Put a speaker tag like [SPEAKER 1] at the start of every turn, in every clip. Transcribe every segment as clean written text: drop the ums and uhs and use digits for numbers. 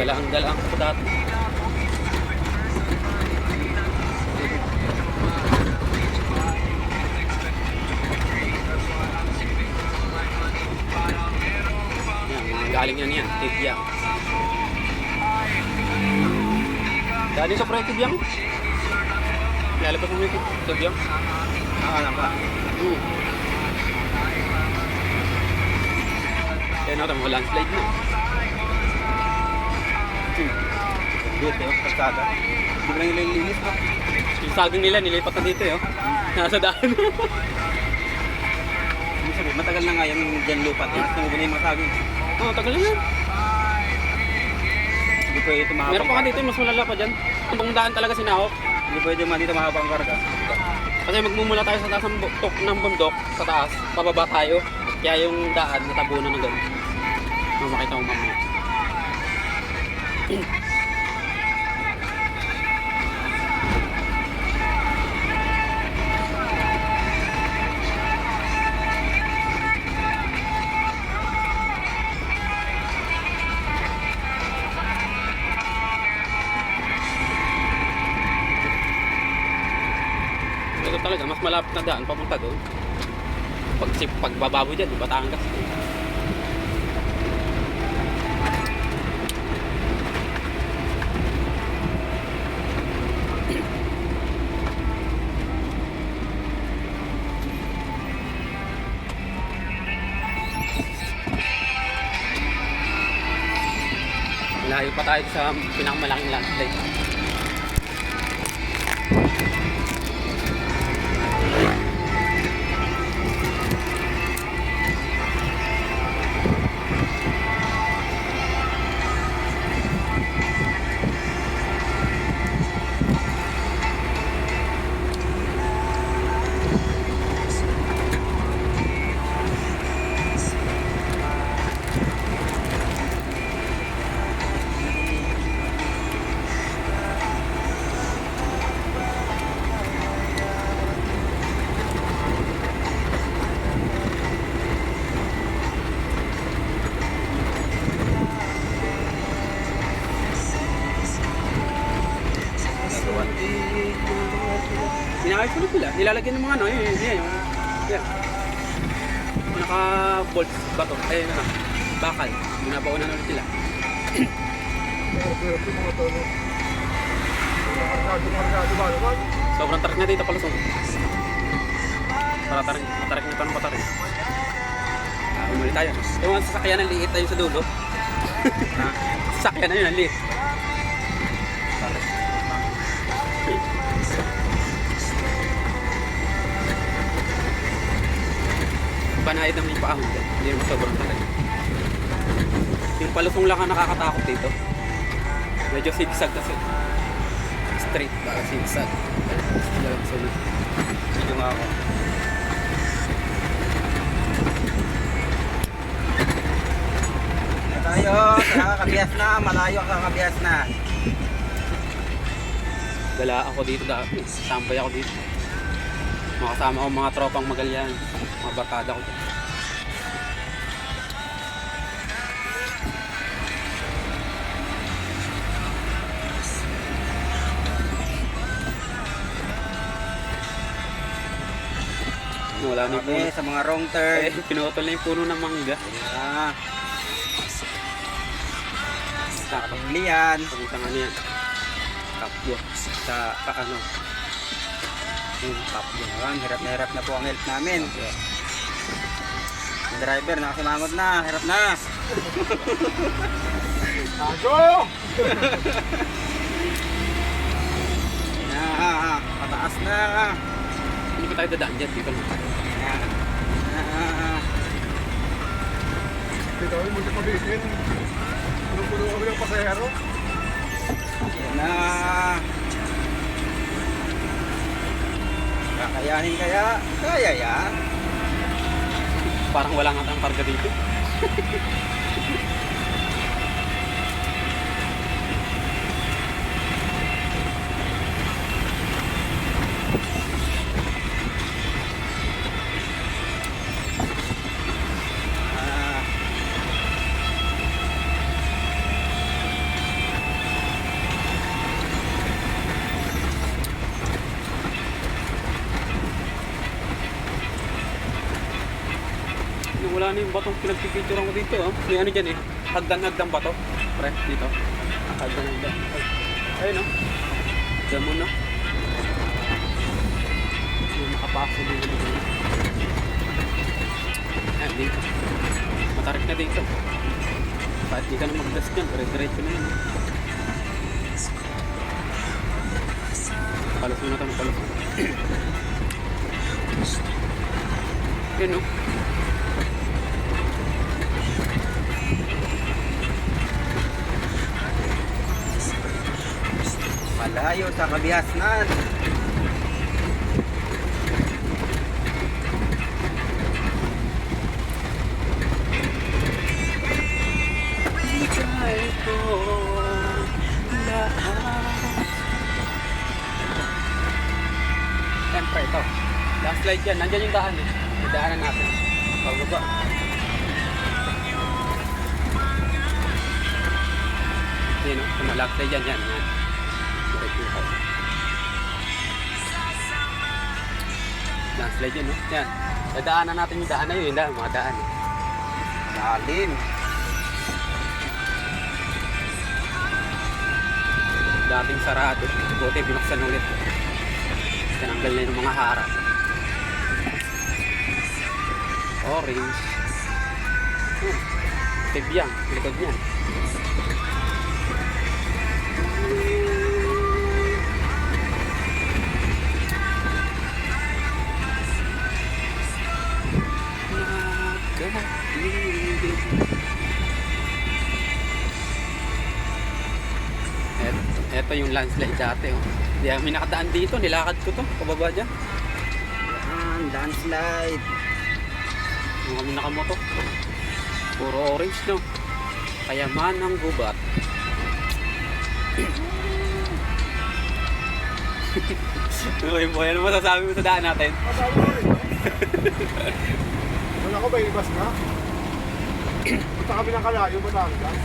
[SPEAKER 1] Galaan ko dati. Yan, mga galing yan. Tibyang. Dali sa pre, tibyang. Lalabas mo yung tibyang.
[SPEAKER 2] Naka.
[SPEAKER 1] Kaya na ito, landslide na.
[SPEAKER 2] Dito, kalsada. Hindi mo lang nila yung linis, no?
[SPEAKER 1] Yung saging nila, nilipat na dito, eh. Nasa daan.
[SPEAKER 2] Hindi sabi, matagal na nga yung dyan lupa. Tapos nangubo na yung mga saging.
[SPEAKER 1] Oo, tagal na yan.
[SPEAKER 2] Hindi pwede ito mahaba.
[SPEAKER 1] Meron pa nga dito, mas malala pa dyan. Ang daan talaga sinahok.
[SPEAKER 2] Hindi pwede dito mahaba ang karga.
[SPEAKER 1] Kasi magmumula tayo sa taas ng bundok, sa taas, pababa tayo. Kaya yung daan, natabunan na gano'n. Makita mo mamaya. Ito talaga, mas malapit na daan papunta doon. Pagbababo dyan, di Batangas. Layo pa tayo sa pinakamalaking landslide. Pinakayos ko na sila. Nilalagyan ng mga ano, yan. Naka-bolts ba to? Ayun na. Bakal. Binabaunan na ulit sila. Sobrang tarik na dito pala. Tarik na ito ng patarik. Umuli tayo. Yung mga sasakyan ng liit tayo sa dulo. Sasakyan na yun, ang liit. Panahid ng may paahon dyan. Hindi naman sobrang talaga. Yung palusong lang ang nakakatakot dito. Medyo zigzag kasi. Straight para zigzag.
[SPEAKER 2] Dito nga ako. Tayo, nakakabiyas na. Malayo ang kakabiyas na.
[SPEAKER 1] Gala ako dito dati. Tambay ako dito. Makasama ko mga tropang Magalyan. Mga barkada ko dyan. Wala na yung puno.
[SPEAKER 2] Sa mga wrong turn.
[SPEAKER 1] Pinutol na yung puno ng mangga.
[SPEAKER 2] Nakapamilian.
[SPEAKER 1] Pagkita nga niya. Kapyo. Sa ano. Yung kapyo.
[SPEAKER 2] Hirap na hirap na po ang help namin. Yung driver, nakasimangot na. Hirap na.
[SPEAKER 3] Tago!
[SPEAKER 2] Pataas na.
[SPEAKER 1] Hindi pa tayo dadaan dyan. Dito lang.
[SPEAKER 3] Dito kami muntik mabitin. Puno-puno kami ng pasahero.
[SPEAKER 2] Yan na. Kakayanin kaya? Kaya yan.
[SPEAKER 1] Parang wala nga tayong karga dito. na yung batong pinagpipicturean ko dito. Oh. May ano dyan eh. Hagdan-hagdan ba to? Pre, dito. Hagdan-hagdan. Ayun oh. Diyan muna. Yung makapasok dito dito. Ayan, dito. Matarik na dito. Kahit di ka na mag-gas dyan, dire-diretso na yun. Palos muna ito, palos. Yun oh.
[SPEAKER 2] Malayo sa Kabiasnan.
[SPEAKER 1] Bigay ko lahat. Siyempre ito. Last slide yan. Nandyan yung daan eh. Yung daanan natin. Pagbaba. Yun o. Kung last slide yan. Yan. Yan. Last slide yun o. Yan. Dadaanan natin yung daan na yun. Yung daan. Mga daan eh.
[SPEAKER 2] Lalim.
[SPEAKER 1] Dating sarado. Buti binuksan ulit. Tinanggal na yung mga harap. Orange. Tibyang. Likod niyan. Ito yung landslide dati oh. Di kami nakadaan dito, nilakad ko to, pababa dyan.
[SPEAKER 2] Yan, landslide.
[SPEAKER 1] Yung kami nakamoto. Puro orange no. Kayaman ng gubat. Okay boy, ano masasabi mo sa daan natin?
[SPEAKER 3] Masabi ko rin. Wala ko ba ibas na? Punta kami ng Kalayo, Batangas.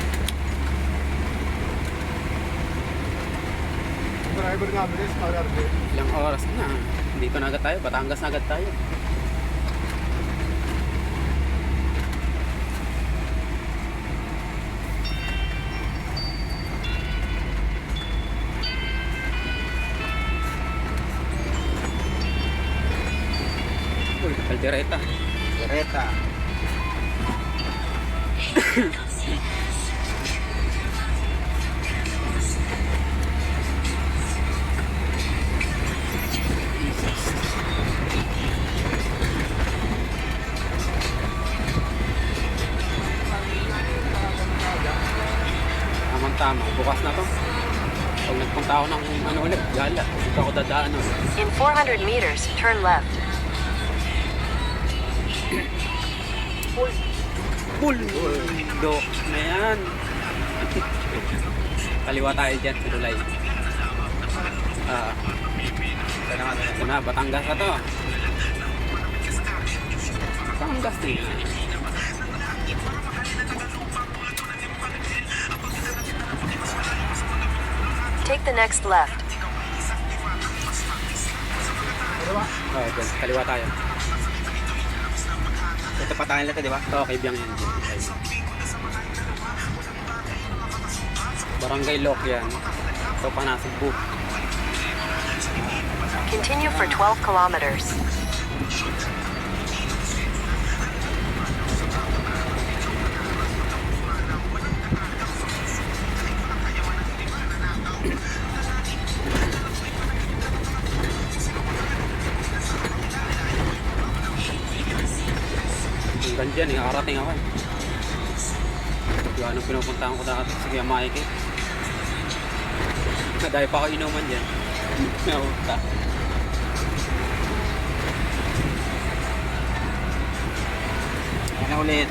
[SPEAKER 3] Ang driver namin is Mararde.
[SPEAKER 1] Ilang oras na. Dito na agad tayo, Batangas na agad tayo. Uy, kaldereta.
[SPEAKER 2] Direta.
[SPEAKER 1] Tama, bukas na to. Pag nagpunta ako ng ano ulit, gala. Dito ako dadaan ulit.
[SPEAKER 4] In 400 meters, turn left.
[SPEAKER 1] Buldok na yan. Kaliwa tayo dyan sa Dulay. Ito na, Batangas na to. Batangas na yan.
[SPEAKER 4] Take the next left.
[SPEAKER 1] Oh, dyan. Kaliwa tayo.
[SPEAKER 2] Ito patayan nila ito, di ba?
[SPEAKER 1] Okay, biyang yan dyan. Barangay Loc yan. Ito pa nasa book.
[SPEAKER 4] Continue for 12 kilometers.
[SPEAKER 1] Hanggang dyan, nakarating ako. Yung anong pinupuntahan ko dati sa Kuya Mikey. Dahil pa ako inuman dyan. Napunta.
[SPEAKER 2] Yan na ulit.